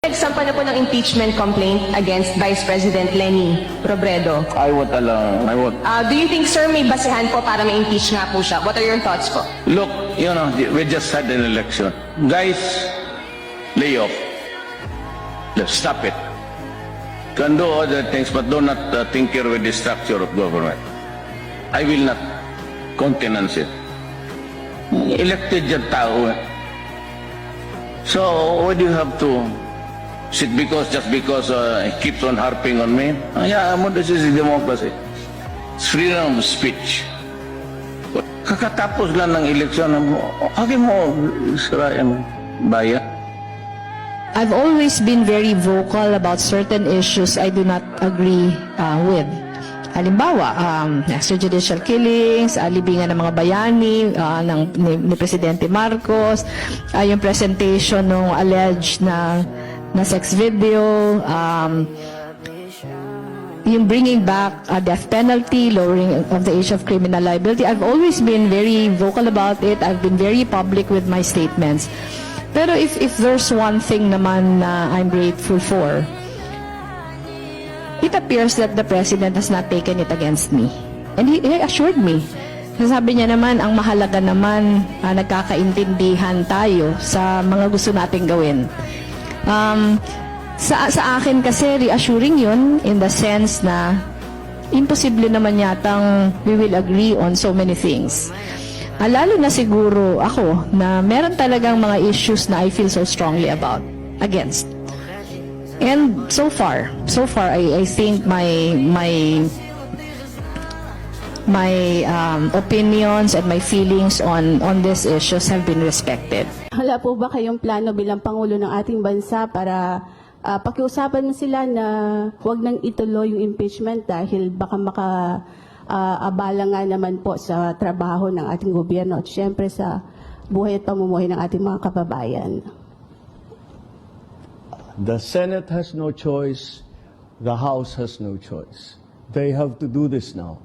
Nagsampa na po ng impeachment complaint against Vice President Leni Robredo. I would allow, I would. Do you think, sir, may basehan po para ma-impeach nga po siya? What are your thoughts po? Look, you know, we just had an election. Guys, lay off. Let's stop it. Can do other things, but do not tinker with the structure of government. I will not countenance it. Elected yung tao. So, why do you have to sit just because he keeps on harping on me? Yeah, this is democracy. It's freedom of speech. Kakatapos lang ng eleksyon, agad mo sirayan bayan. I've always been very vocal about certain issues I do not agree with. Halimbawa, extrajudicial killings, libingan ng mga bayani ni Presidente Marcos, yung presentation ng alleged na sex video, yung bringing back a death penalty, lowering of the age of criminal liability. I've always been very vocal about it. I've been very public with my statements. Pero if there's one thing naman na I'm grateful for, it appears that the President has not taken it against me. And he assured me. Sabi niya naman, ang mahalaga naman, nagkakaintindihan tayo sa mga gusto nating gawin. Sa akin kasi, reassuring yun in the sense na imposible naman yatang we will agree on so many things. Lalo na siguro ako na meron talagang mga issues na I feel so strongly against. And so far, I think my opinions and my feelings on these issues have been respected. Wala po ba kayong plano bilang Pangulo ng ating bansa para pakiusapan mo sila na huwag nang ituloy yung impeachment dahil baka abala nga naman po sa trabaho ng ating gobyerno at syempre sa buhay at pamumuhay ng ating mga kababayan? The Senate has no choice. The House has no choice. They have to do this now.